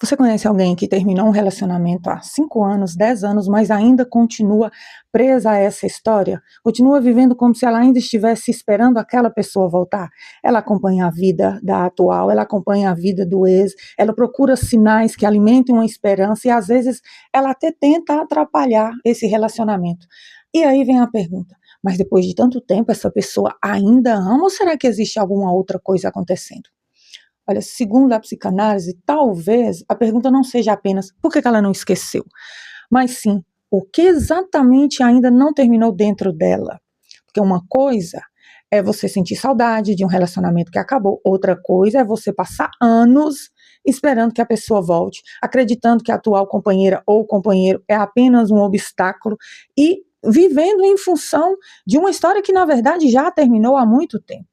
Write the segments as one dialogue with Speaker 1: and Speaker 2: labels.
Speaker 1: Você conhece alguém que terminou um relacionamento há 5 anos, 10 anos, mas ainda continua presa a essa história? Continua vivendo como se ela ainda estivesse esperando aquela pessoa voltar? Ela acompanha a vida da atual, ela acompanha a vida do ex, ela procura sinais que alimentem uma esperança e às vezes ela até tenta atrapalhar esse relacionamento. E aí vem a pergunta: mas depois de tanto tempo essa pessoa ainda ama ou será que existe alguma outra coisa acontecendo? Olha, segundo a psicanálise, talvez a pergunta não seja apenas por que ela não esqueceu, mas sim o que exatamente ainda não terminou dentro dela. Porque uma coisa é você sentir saudade de um relacionamento que acabou, outra coisa é você passar anos esperando que a pessoa volte, acreditando que a atual companheira ou companheiro é apenas um obstáculo e vivendo em função de uma história que na verdade já terminou há muito tempo.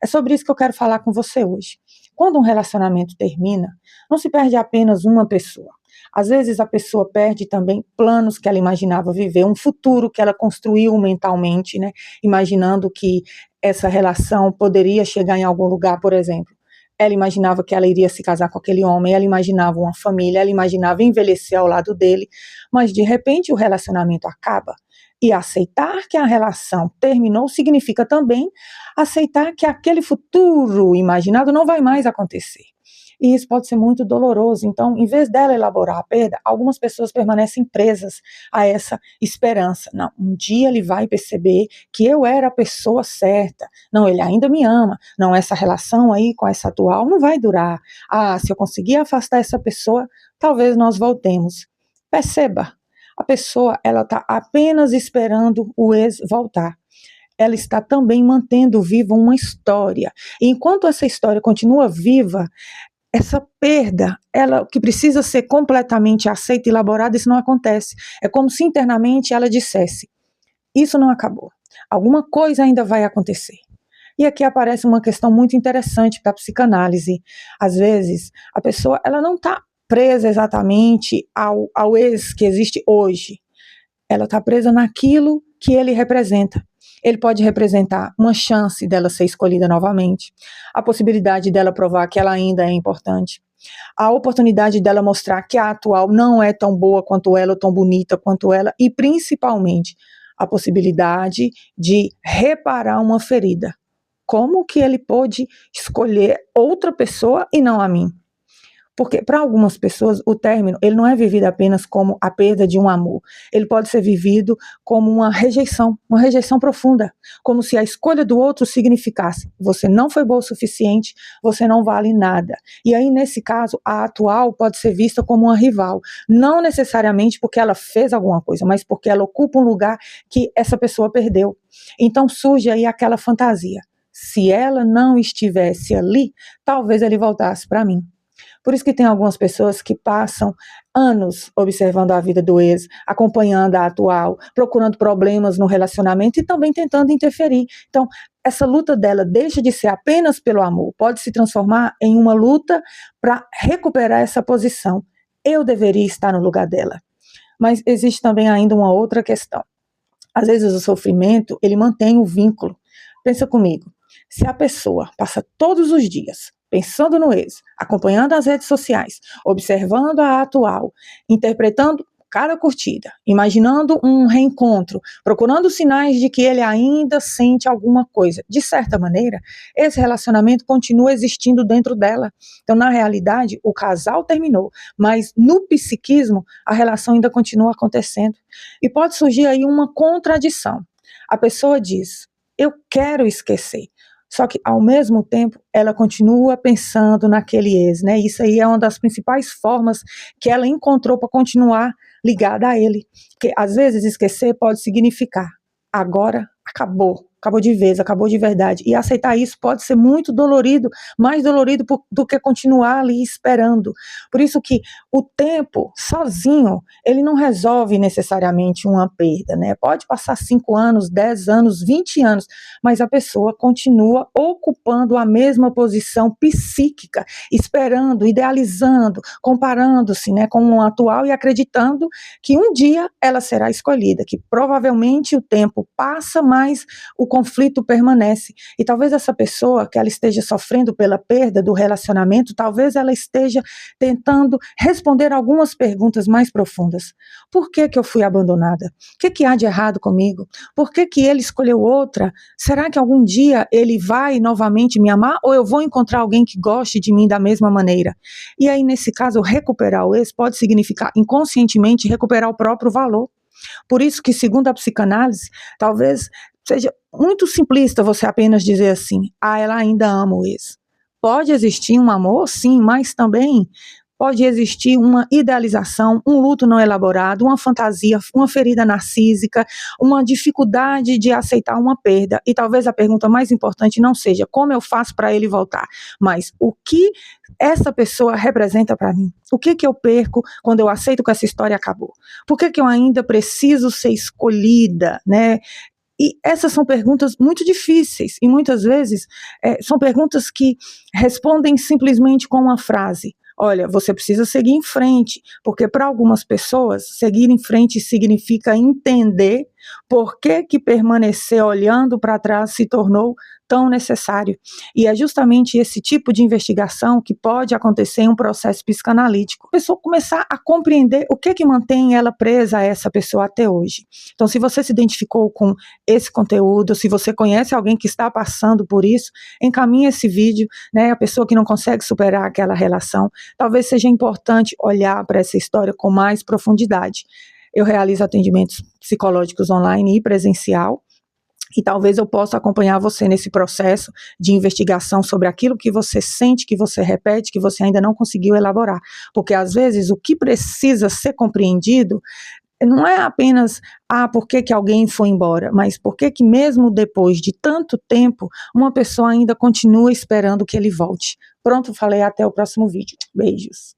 Speaker 1: É sobre isso que eu quero falar com você hoje. Quando um relacionamento termina, não se perde apenas uma pessoa. Às vezes a pessoa perde também planos que ela imaginava viver, um futuro que ela construiu mentalmente, né? Imaginando que essa relação poderia chegar em algum lugar, por exemplo. Ela imaginava que ela iria se casar com aquele homem, ela imaginava uma família, ela imaginava envelhecer ao lado dele, mas de repente o relacionamento acaba. E aceitar que a relação terminou significa também aceitar que aquele futuro imaginado não vai mais acontecer. E isso pode ser muito doloroso. Então, em vez dela elaborar a perda, algumas pessoas permanecem presas a essa esperança. Não, um dia ele vai perceber que eu era a pessoa certa. Não, ele ainda me ama. Não, essa relação aí com essa atual não vai durar. Ah, se eu conseguir afastar essa pessoa, talvez nós voltemos. Perceba, a pessoa ela está apenas esperando o ex voltar. Ela está também mantendo viva uma história. E enquanto essa história continua viva, essa perda, ela que precisa ser completamente aceita e elaborada, isso não acontece. É como se internamente ela dissesse: isso não acabou. Alguma coisa ainda vai acontecer. E aqui aparece uma questão muito interessante para a psicanálise. Às vezes, a pessoa ela não está presa exatamente ao ex que existe hoje. Ela está presa naquilo que ele representa. Ele pode representar uma chance dela ser escolhida novamente, a possibilidade dela provar que ela ainda é importante, a oportunidade dela mostrar que a atual não é tão boa quanto ela, ou tão bonita quanto ela, e principalmente a possibilidade de reparar uma ferida. Como que ele pôde escolher outra pessoa e não a mim? Porque para algumas pessoas o término, ele não é vivido apenas como a perda de um amor, ele pode ser vivido como uma rejeição profunda, como se a escolha do outro significasse: você não foi boa o suficiente, você não vale nada. E aí nesse caso, a atual pode ser vista como uma rival, não necessariamente porque ela fez alguma coisa, mas porque ela ocupa um lugar que essa pessoa perdeu. Então surge aí aquela fantasia: se ela não estivesse ali, talvez ele voltasse para mim. Por isso que tem algumas pessoas que passam anos observando a vida do ex, acompanhando a atual, procurando problemas no relacionamento e também tentando interferir. Então, essa luta dela deixa de ser apenas pelo amor, pode se transformar em uma luta para recuperar essa posição. Eu deveria estar no lugar dela. Mas existe também ainda uma outra questão. Às vezes o sofrimento, ele mantém o vínculo. Pensa comigo, se a pessoa passa todos os dias pensando no ex, acompanhando as redes sociais, observando a atual, interpretando cada curtida, imaginando um reencontro, procurando sinais de que ele ainda sente alguma coisa, de certa maneira, esse relacionamento continua existindo dentro dela. Então, na realidade, o casal terminou, mas no psiquismo, a relação ainda continua acontecendo. E pode surgir aí uma contradição. A pessoa diz: eu quero esquecer. Só que, ao mesmo tempo, ela continua pensando naquele ex, né? Isso aí é uma das principais formas que ela encontrou para continuar ligada a ele. Porque, às vezes, esquecer pode significar: agora acabou. Acabou de vez, acabou de verdade. E aceitar isso pode ser muito dolorido, mais dolorido do que continuar ali esperando. Por isso que o tempo, sozinho, ele não resolve necessariamente uma perda, né? Pode passar 5 anos, 10 anos, 20 anos, mas a pessoa continua ocupando a mesma posição psíquica, esperando, idealizando, comparando-se, né, com o atual e acreditando que um dia ela será escolhida, que provavelmente o tempo passa, mas o conflito permanece. E talvez essa pessoa, que ela esteja sofrendo pela perda do relacionamento, talvez ela esteja tentando responder algumas perguntas mais profundas. Por que que eu fui abandonada? O que que há de errado comigo? Por que que ele escolheu outra? Será que algum dia ele vai novamente me amar ou eu vou encontrar alguém que goste de mim da mesma maneira? E aí, nesse caso, recuperar o ex pode significar inconscientemente recuperar o próprio valor. Por isso que, segundo a psicanálise, talvez seja muito simplista você apenas dizer assim: ah, ela ainda ama o ex. Pode existir um amor, sim, mas também pode existir uma idealização, um luto não elaborado, uma fantasia, uma ferida narcísica, uma dificuldade de aceitar uma perda. E talvez a pergunta mais importante não seja como eu faço para ele voltar, mas o que essa pessoa representa para mim. O que que eu perco quando eu aceito que essa história acabou? Por que que eu ainda preciso ser escolhida, né? E essas são perguntas muito difíceis e muitas vezes são perguntas que respondem simplesmente com uma frase. Olha, você precisa seguir em frente, porque para algumas pessoas, seguir em frente significa entender por que que permanecer olhando para trás se tornou tão necessário. E é justamente esse tipo de investigação que pode acontecer em um processo psicanalítico. A pessoa começar a compreender o que que mantém ela presa a essa pessoa até hoje. Então, se você se identificou com esse conteúdo, se você conhece alguém que está passando por isso, encaminhe esse vídeo, né? A pessoa que não consegue superar aquela relação, talvez seja importante olhar para essa história com mais profundidade. Eu realizo atendimentos psicológicos online e presencial, e talvez eu possa acompanhar você nesse processo de investigação sobre aquilo que você sente, que você repete, que você ainda não conseguiu elaborar. Porque às vezes o que precisa ser compreendido não é apenas, por que que alguém foi embora, mas por que que mesmo depois de tanto tempo, uma pessoa ainda continua esperando que ele volte. Pronto, falei, até o próximo vídeo. Beijos.